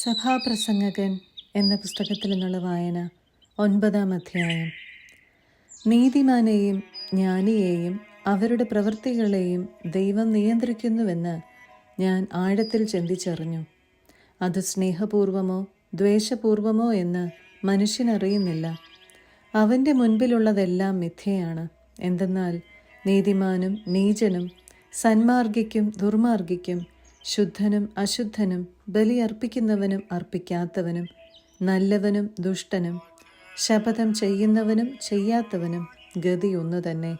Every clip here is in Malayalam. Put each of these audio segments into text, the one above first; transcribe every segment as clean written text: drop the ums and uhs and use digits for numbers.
സഭാപ്രസംഗകൻ എന്ന പുസ്തകത്തിൽ നിന്നുള്ള വായന 9-ാം അധ്യായം. നീതിമാനെയും ജ്ഞാനിയെയും അവരുടെ പ്രവൃത്തികളെയും ദൈവം നിയന്ത്രിക്കുന്നുവെന്ന് ഞാൻ ആഴത്തിൽ ചിന്തിച്ചറിഞ്ഞു. അത് സ്നേഹപൂർവമോ ദ്വേഷപൂർവമോ എന്ന് മനുഷ്യനറിയുന്നില്ല. അവൻ്റെ മുൻപിലുള്ളതെല്ലാം മിഥ്യയാണ്. എന്തെന്നാൽ നീതിമാനും നീചനും സന്മാർഗിക്കും ദുർമാർഗിക്കും ശുദ്ധനും അശുദ്ധനും ബലിയർപ്പിക്കുന്നവനും അർപ്പിക്കാത്തവനും നല്ലവനും ദുഷ്ടനും ശപഥം ചെയ്യുന്നവനും ചെയ്യാത്തവനും ഗതി ഒന്നു തന്നെ.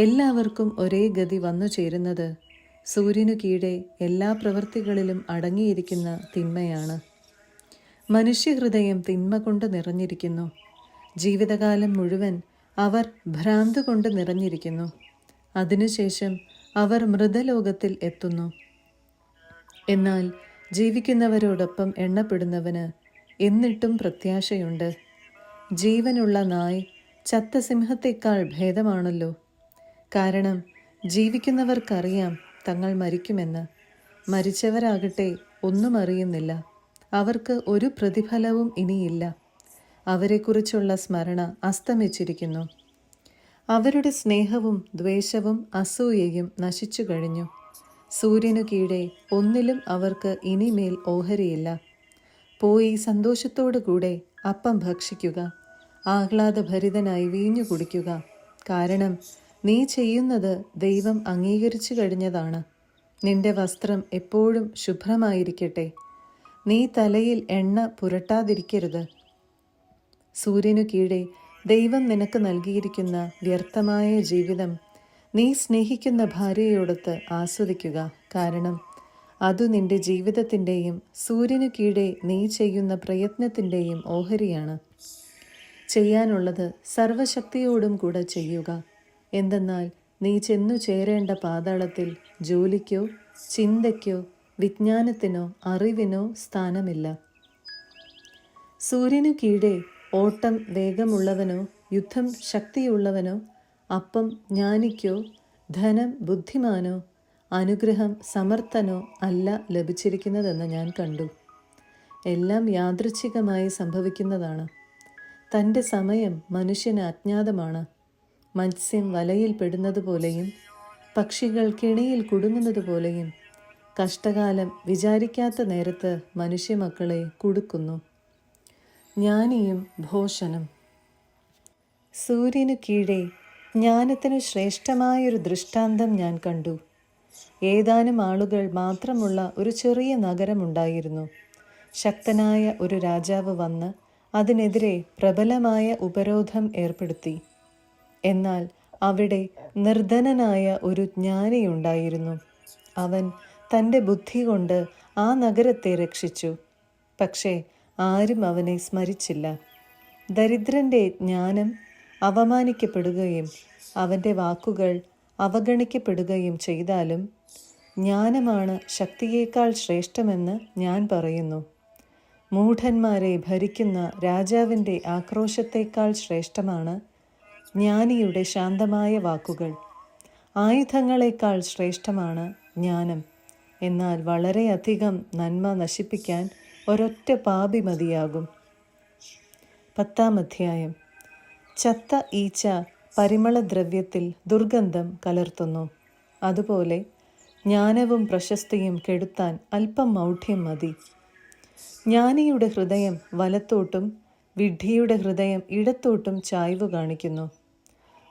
എല്ലാവർക്കും ഒരേ ഗതി വന്നു ചേരുന്നത് സൂര്യനു കീഴെ എല്ലാ പ്രവൃത്തികളിലും അടങ്ങിയിരിക്കുന്ന തിന്മയാണ്. മനുഷ്യഹൃദയം തിന്മ കൊണ്ട് നിറഞ്ഞിരിക്കുന്നു. ജീവിതകാലം മുഴുവൻ അവർ ഭ്രാന്ത് കൊണ്ട് നിറഞ്ഞിരിക്കുന്നു. അതിനുശേഷം അവർ മൃതലോകത്തിൽ എത്തുന്നു. എന്നാൽ ജീവിക്കുന്നവരോടൊപ്പം എണ്ണപ്പെടുന്നവന് എന്നിട്ടും പ്രത്യാശയുണ്ട്. ജീവനുള്ള നായ് ചത്ത സിംഹത്തേക്കാൾ ഭേദമാണല്ലോ. കാരണം ജീവിക്കുന്നവർക്കറിയാം തങ്ങൾ മരിക്കുമെന്ന്. മരിച്ചവരാകട്ടെ ഒന്നും അറിയുന്നില്ല. അവർക്ക് ഒരു പ്രതിഫലവും ഇനിയില്ല. അവരെക്കുറിച്ചുള്ള സ്മരണ അസ്തമിച്ചിരിക്കുന്നു. അവരുടെ സ്നേഹവും ദ്വേഷവും അസൂയയും നശിച്ചു കഴിഞ്ഞു. സൂര്യനു കീഴെ ഒന്നിലും അവർക്ക് ഇനിമേൽ ഓഹരിയില്ല. പോയി സന്തോഷത്തോടു കൂടെ അപ്പം ഭക്ഷിക്കുക, ആഹ്ലാദഭരിതനായി വീഞ്ഞു കുടിക്കുക. കാരണം നീ ചെയ്യുന്നത് ദൈവം അംഗീകരിച്ചു കഴിഞ്ഞതാണ്. നിന്റെ വസ്ത്രം എപ്പോഴും ശുഭ്രമായിരിക്കട്ടെ. നീ തലയിൽ എണ്ണ പുരട്ടാതിരിക്കരുത്. സൂര്യനു കീഴെ ദൈവം നിനക്ക് നൽകിയിരിക്കുന്ന വ്യർത്ഥമായ ജീവിതം നീ സ്നേഹിക്കുന്ന ഭാര്യയോടൊത്ത് ആസ്വദിക്കുക. കാരണം അതു നിന്റെ ജീവിതത്തിൻ്റെയും സൂര്യനു കീഴെ നീ ചെയ്യുന്ന പ്രയത്നത്തിൻ്റെയും ഓഹരിയാണ്. ചെയ്യാനുള്ളത് സർവശക്തിയോടും കൂടെ ചെയ്യുക. എന്തെന്നാൽ നീ ചെന്നു ചേരേണ്ട പാതാളത്തിൽ ജോലിക്കോ ചിന്തയ്ക്കോ വിജ്ഞാനത്തിനോ അറിവിനോ സ്ഥാനമില്ല. സൂര്യനു കീഴെ ഓട്ടം വേഗമുള്ളവനോ യുദ്ധം ശക്തിയുള്ളവനോ അപ്പം ജ്ഞാനിക്കോ ധനം ബുദ്ധിമാനോ അനുഗ്രഹം സമർത്ഥനോ അല്ല ലഭിച്ചിരിക്കുന്നതെന്ന് ഞാൻ കണ്ടു. എല്ലാം യാദൃച്ഛികമായി സംഭവിക്കുന്നതാണ്. തൻ്റെ സമയം മനുഷ്യന് അജ്ഞാതമാണ്. മത്സ്യം വലയിൽ പെടുന്നതുപോലെയും പക്ഷികൾ കിണിയിൽ കുടുങ്ങുന്നതുപോലെയും കഷ്ടകാലം വിചാരിക്കാത്ത നേരത്ത് മനുഷ്യമക്കളെ കുടുക്കുന്നു. ജ്ഞാനിയും ഭോഷനും. സൂര്യനു കീഴെ ജ്ഞാനത്തിനു ശ്രേഷ്ഠമായൊരു ദൃഷ്ടാന്തം ഞാൻ കണ്ടു. ഏതാനും ആളുകൾ മാത്രമുള്ള ഒരു ചെറിയ നഗരമുണ്ടായിരുന്നു. ശക്തനായ ഒരു രാജാവ് വന്ന് അതിനെതിരെ പ്രബലമായ ഉപരോധം ഏർപ്പെടുത്തി. എന്നാൽ അവിടെ നിർധനനായ ഒരു ജ്ഞാനിയുണ്ടായിരുന്നു. അവൻ തൻ്റെ ബുദ്ധി കൊണ്ട് ആ നഗരത്തെ രക്ഷിച്ചു. പക്ഷേ ആരും അവനെ സ്മരിച്ചില്ല. ദരിദ്രൻ്റെ ജ്ഞാനം അവമാനിക്കപ്പെടുകയും അവൻ്റെ വാക്കുകൾ അവഗണിക്കപ്പെടുകയും ചെയ്താലും ജ്ഞാനമാണ് ശക്തിയേക്കാൾ ശ്രേഷ്ഠമെന്ന് ഞാൻ പറയുന്നു. മൂഢന്മാരെ ഭരിക്കുന്ന രാജാവിൻ്റെ ആക്രോശത്തേക്കാൾ ശ്രേഷ്ഠമാണ് ജ്ഞാനിയുടെ ശാന്തമായ വാക്കുകൾ. ആയുധങ്ങളെക്കാൾ ശ്രേഷ്ഠമാണ് ജ്ഞാനം. എന്നാൽ വളരെയധികം നന്മ നശിപ്പിക്കാൻ ഒരൊറ്റ പാപി മതിയാകും. 10-ാം അധ്യായം. ചത്ത ഈച്ച പരിമളദ്രവ്യത്തിൽ ദുർഗന്ധം കലർത്തുന്നു. അതുപോലെ ജ്ഞാനവും പ്രശസ്തിയും കെടുത്താൻ അല്പം മൗഢ്യം മതി. ജ്ഞാനിയുടെ ഹൃദയം വലത്തോട്ടും വിഡ്ഢിയുടെ ഹൃദയം ഇടത്തോട്ടും ചായ്വ് കാണിക്കുന്നു.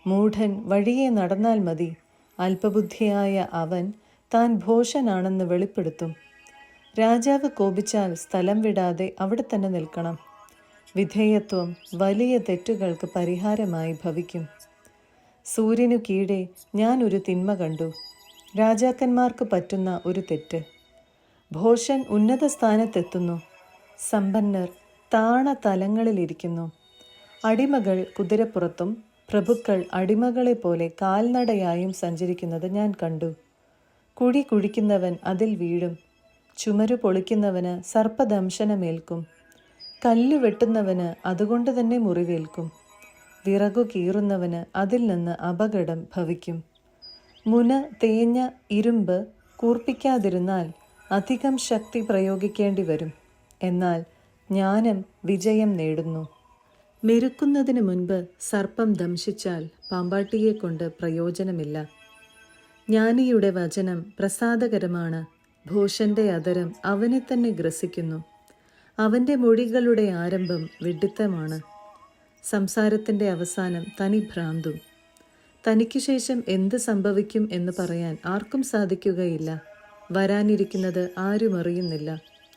മൂഢൻ വഴിയെ നടന്നാൽ മതി. അല്പബുദ്ധിയായ അവൻ താൻ ഭോഷനാണെന്ന് വെളിപ്പെടുത്തും. രാജാവ് കോപിച്ചാൽ സ്ഥലം വിടാതെ അവിടെ തന്നെ നിൽക്കണം. വിധേയത്വം വലിയ തെറ്റുകൾക്ക് പരിഹാരമായി ഭവിക്കും. സൂര്യനു കീഴെ ഞാൻ ഒരു തിന്മ കണ്ടു. രാജാക്കന്മാർക്ക് പറ്റുന്ന ഒരു തെറ്റ്. ഭോഷൻ ഉന്നത സ്ഥാനത്തെത്തുന്നു. സമ്പന്നർ താണ തലങ്ങളിലിരിക്കുന്നു. അടിമകൾ കുതിരപ്പുറത്തും പ്രഭുക്കൾ അടിമകളെ പോലെ കാൽനടയായും സഞ്ചരിക്കുന്നത് ഞാൻ കണ്ടു. കുഴി കുഴിക്കുന്നവൻ അതിൽ വീഴും. ചുമരു പൊളിക്കുന്നവന് സർപ്പദംശനമേൽക്കും. കല്ല് വെട്ടുന്നവന് അതുകൊണ്ട് തന്നെ മുറിവേൽക്കും. വിറകു കീറുന്നവന് അതിൽ നിന്ന് അപകടം ഭവിക്കും. മുന തേഞ്ഞ ഇരുമ്പ് കൂർപ്പിക്കാതിരുന്നാൽ അധികം ശക്തി പ്രയോഗിക്കേണ്ടി വരും. എന്നാൽ ജ്ഞാനം വിജയം നേടുന്നു. മെരുക്കുന്നതിന് മുൻപ് സർപ്പം ദംശിച്ചാൽ പാമ്പാട്ടിയെക്കൊണ്ട് പ്രയോജനമില്ല. ജ്ഞാനിയുടെ വചനം പ്രസാദകരമാണ്. ഭോഷന്റെ അധരം അവനെ തന്നെ ഗ്രസിക്കുന്നു. അവൻ്റെ മൊഴികളുടെ ആരംഭം വിഡ്ഢിത്തമാണ്. സംസാരത്തിൻ്റെ അവസാനം തനിഭ്രാന്തും. തനിക്ക് ശേഷം എന്ത് സംഭവിക്കും എന്ന് പറയാൻ ആർക്കും സാധിക്കുകയില്ല. വരാനിരിക്കുന്നത് ആരും അറിയുന്നില്ല.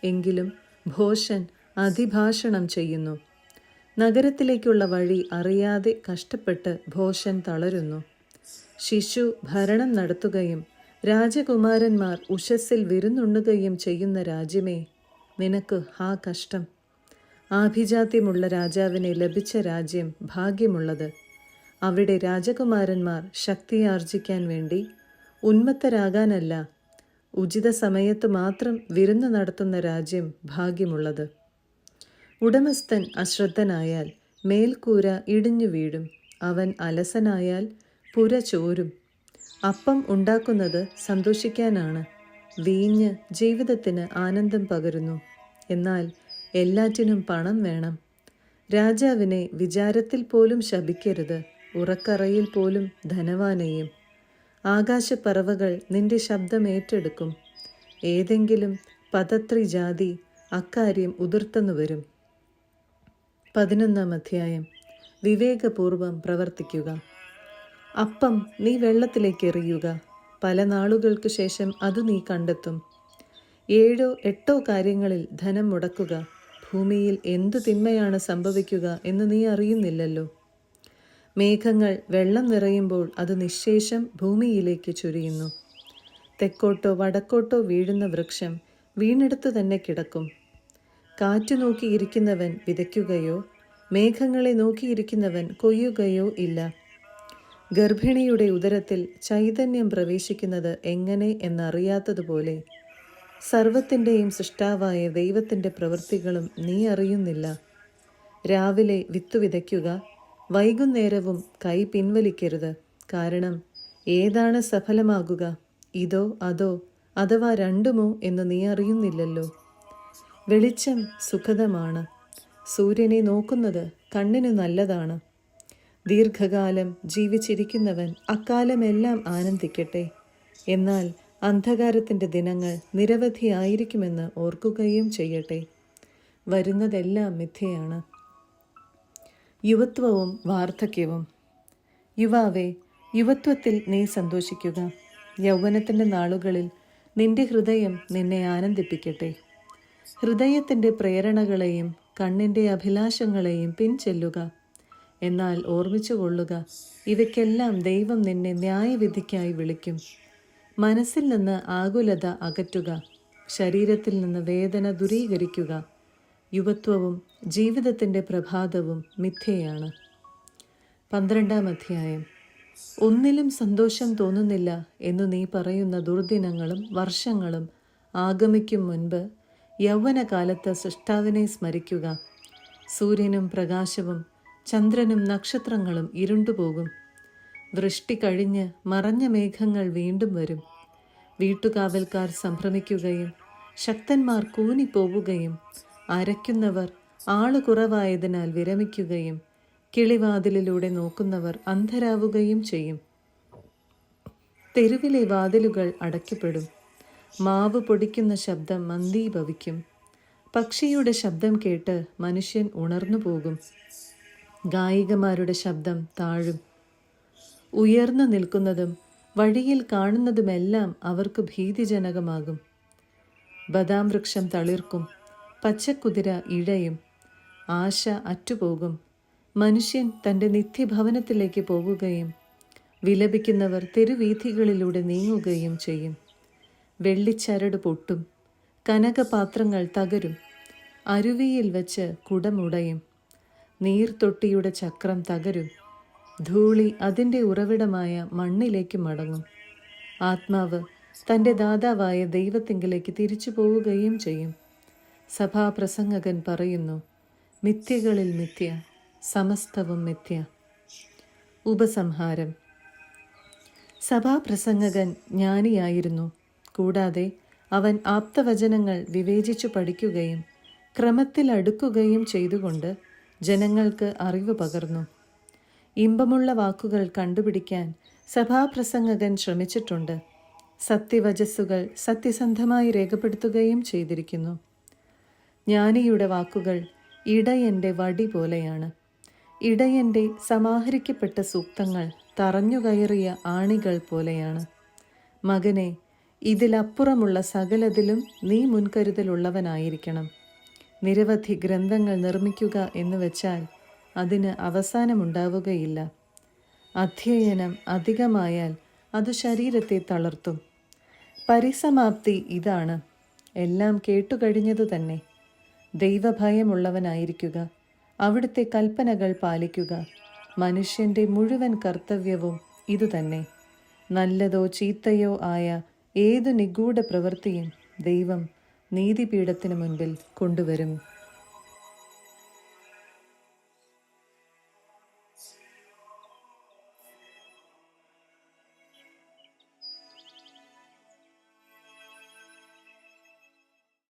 എങ്കിലും ഭോഷൻ അതിഭാഷണം ചെയ്യുന്നു. നഗരത്തിലേക്കുള്ള വഴി അറിയാതെ കഷ്ടപ്പെട്ട് ഭോഷൻ തളരുന്നു. ശിശു ഭരണം നടത്തുകയും രാജകുമാരന്മാർ ഉഷസ്സിൽ വിരുന്നുണ്ണുകയും ചെയ്യുന്ന രാജ്യമേ, നിനക്ക് ഹാ കഷ്ടം. ആഭിജാത്യമുള്ള രാജാവിനെ ലഭിച്ച രാജ്യം ഭാഗ്യമുള്ളത്. അവിടെ രാജകുമാരന്മാർ ശക്തിയാർജിക്കാൻ വേണ്ടി ഉന്മത്തരാകാനല്ല, ഉചിത സമയത്ത് മാത്രം വിരുന്ന് നടത്തുന്ന രാജ്യം ഭാഗ്യമുള്ളത്. ഉടമസ്ഥൻ അശ്രദ്ധനായാൽ മേൽക്കൂര ഇടിഞ്ഞു വീഴും. അവൻ അലസനായാൽ പുര ചോരും. അപ്പം ഉണ്ടാക്കുന്നത് സന്തോഷിക്കാനാണ്. വീഞ്ഞ് ജീവിതത്തിന് ആനന്ദം പകരുന്നു. എന്നാൽ എല്ലാറ്റിനും പണം വേണം. രാജാവിനെ വിചാരത്തിൽ പോലും ശപിക്കരുത്, ഉറക്കറയിൽ പോലും ധനവാനെയും. ആകാശപ്പറവകൾ നിന്റെ ശബ്ദം ഏറ്റെടുക്കും. ഏതെങ്കിലും പതത്രി ജാതി അക്കാര്യം ഉതിർത്തെന്നു വരും. 11-ാം അധ്യായം. വിവേകപൂർവം പ്രവർത്തിക്കുക. അപ്പം നീ വെള്ളത്തിലേക്ക് എറിയുക. പല നാളുകൾക്ക് ശേഷം അത് നീ കണ്ടെത്തും. 7-8 കാര്യങ്ങളിൽ ധനം മുടക്കുക. ഭൂമിയിൽ എന്തു തിന്മയാണ് സംഭവിക്കുക എന്ന് നീ അറിയുന്നില്ലല്ലോ. മേഘങ്ങൾ വെള്ളം നിറയുമ്പോൾ അത് നിശ്ശേഷം ഭൂമിയിലേക്ക് ചൊരിയുന്നു. തെക്കോട്ടോ വടക്കോട്ടോ വീഴുന്ന വൃക്ഷം വീണെടുത്തു തന്നെ കിടക്കും. കാറ്റു നോക്കിയിരിക്കുന്നവൻ വിതയ്ക്കുകയോ മേഘങ്ങളെ നോക്കിയിരിക്കുന്നവൻ കൊയ്യുകയോ ഇല്ല. ഗർഭിണിയുടെ ഉദരത്തിൽ ചൈതന്യം പ്രവേശിക്കുന്നത് എങ്ങനെ എന്നറിയാത്തതുപോലെ സർവത്തിൻ്റെയും സൃഷ്ടാവായ ദൈവത്തിൻ്റെ പ്രവൃത്തികളും നീ അറിയുന്നില്ല. രാവിലെ വിത്തു വിതയ്ക്കുക, വൈകുന്നേരവും കൈ പിൻവലിക്കരുത്. കാരണം ഏതാണ് സഫലമാകുക, ഇതോ അതോ അഥവാ രണ്ടുമോ എന്ന് നീ അറിയുന്നില്ലല്ലോ. വെളിച്ചം സുഖദമാണ്. സൂര്യനെ നോക്കുന്നത് കണ്ണിന് നല്ലതാണ്. ദീർഘകാലം ജീവിച്ചിരിക്കുന്നവൻ അക്കാലമെല്ലാം ആനന്ദിക്കട്ടെ. എന്നാൽ അന്ധകാരത്തിൻ്റെ ദിനങ്ങൾ നിരവധിയായിരിക്കുമെന്ന് ഓർക്കുകയും ചെയ്യട്ടെ. വരുന്നതെല്ലാം മിഥ്യയാണ്. യുവത്വവും വാർദ്ധക്യവും. യുവാവേ, യുവത്വത്തിൽ നീ സന്തോഷിക്കുക. യൗവനത്തിൻ്റെ നാളുകളിൽ നിന്റെ ഹൃദയം നിന്നെ ആനന്ദിപ്പിക്കട്ടെ. ഹൃദയത്തിൻ്റെ പ്രേരണകളെയും കണ്ണിൻ്റെ അഭിലാഷങ്ങളെയും പിൻചെല്ലുക. എന്നാൽ ഓർമ്മിച്ചു കൊള്ളുക, ഇവയ്ക്കെല്ലാം ദൈവം നിന്നെ ന്യായവിധിക്കായി വിളിക്കും. മനസ്സിൽ നിന്ന് ആകുലത അകറ്റുക. ശരീരത്തിൽ നിന്ന് വേദന ദൂരീകരിക്കുക. യുവത്വവും ജീവിതത്തിൻ്റെ പ്രഭാതവും മിഥ്യയാണ്. 12-ാം അധ്യായം. ഒന്നിലും സന്തോഷം തോന്നുന്നില്ല എന്നു നീ പറയുന്ന ദുർദിനങ്ങളും വർഷങ്ങളും ആഗമിക്കും മുൻപ് യൗവനകാലത്ത് സൃഷ്ടാവിനെ സ്മരിക്കുക. സൂര്യനും പ്രകാശവും ചന്ദ്രനും നക്ഷത്രങ്ങളും ഇരുണ്ടുപോകും. വൃഷ്ടി കഴിഞ്ഞ് മറഞ്ഞ മേഘങ്ങൾ വീണ്ടും വരും. വീട്ടുകാവൽക്കാർ സംഭ്രമിക്കുകയും ശക്തന്മാർ കൂനിപ്പോവുകയും അരയ്ക്കുന്നവർ ആളുകുറവായതിനാൽ വിരമിക്കുകയും കിളിവാതിലിലൂടെ നോക്കുന്നവർ അന്ധരാവുകയും ചെയ്യും. തെരുവിലെ വാതിലുകൾ അടയ്ക്കപ്പെടും. മാവ് പൊടിക്കുന്ന ശബ്ദം മന്ദീഭവിക്കും. പക്ഷിയുടെ ശബ്ദം കേട്ട് മനുഷ്യൻ ഉണർന്നു പോകും. ഗായികമാരുടെ ശബ്ദം താഴും. ഉയർന്നു നിൽക്കുന്നതും വഴിയിൽ കാണുന്നതുമെല്ലാം അവർക്ക് ഭീതിജനകമാകും. ബദാം വൃക്ഷം തളിർക്കും. പച്ചക്കുതിര ഇഴയും. ആശ അറ്റുപോകും. മനുഷ്യൻ തൻ്റെ നിത്യഭവനത്തിലേക്ക് പോവുകയും വിലപിക്കുന്നവർ തെരുവീഥികളിലൂടെ നീങ്ങുകയും ചെയ്യും. വെള്ളിച്ചരട് പൊട്ടും. കനകപാത്രങ്ങൾ തകരും. അരുവിയിൽ വച്ച് കുടമുടയും. നീർത്തൊട്ടിയുടെ ചക്രം തകരും. ധൂളി അതിൻ്റെ ഉറവിടമായ മണ്ണിലേക്ക് മടങ്ങും. ആത്മാവ് തൻ്റെ ദാതാവായ ദൈവത്തിങ്കിലേക്ക് തിരിച്ചു പോവുകയും ചെയ്യും. സഭാപ്രസംഗകൻ പറയുന്നു, മിഥ്യകളിൽ മിഥ്യ, സമസ്തവും മിഥ്യ. ഉപസംഹാരം. സഭാപ്രസംഗകൻ ജ്ഞാനിയായിരുന്നു. കൂടാതെ അവൻ ആപ്തവചനങ്ങൾ വിവേചിച്ചു പഠിക്കുകയും ക്രമത്തിൽ അടുക്കുകയും ചെയ്തുകൊണ്ട് ജനങ്ങൾക്ക് അറിവ് പകർന്നു. ഇമ്പമുള്ള വാക്കുകൾ കണ്ടുപിടിക്കാൻ സഭാപ്രസംഗകൻ ശ്രമിച്ചിട്ടുണ്ട്. സത്യവചസ്സുകൾ സത്യസന്ധമായി രേഖപ്പെടുത്തുകയും ചെയ്തിരിക്കുന്നു. ജ്ഞാനിയുടെ വാക്കുകൾ ഇടയൻ്റെ വടി പോലെയാണ്. ഇടയൻ്റെ സമാഹരിക്കപ്പെട്ട സൂക്തങ്ങൾ തറഞ്ഞുകയറിയ ആണികൾ പോലെയാണ്. മകനെ, ഇതിലപ്പുറമുള്ള സകലതിലും നീ മുൻകരുതലുള്ളവനായിരിക്കണം. നിരവധി ഗ്രന്ഥങ്ങൾ നിർമ്മിക്കുക എന്ന് വെച്ചാൽ അതിന് അവസാനമുണ്ടാവുകയില്ല. അധ്യയനം അധികമായാൽ അത് ശരീരത്തെ തളർത്തും. പരിസമാപ്തി ഇതാണ്: എല്ലാം കേട്ടുകഴിഞ്ഞതു തന്നെ. ദൈവഭയമുള്ളവനായിരിക്കുക, അവിടുത്തെ കൽപ്പനകൾ പാലിക്കുക. മനുഷ്യൻ്റെ മുഴുവൻ കർത്തവ്യവും ഇതുതന്നെ. നല്ലതോ ചീത്തയോ ആയ ഏതു നിഗൂഢ പ്രവൃത്തിയും ദൈവം നീതിപീഠത്തിനു മുൻപിൽ കൊണ്ടുവരും.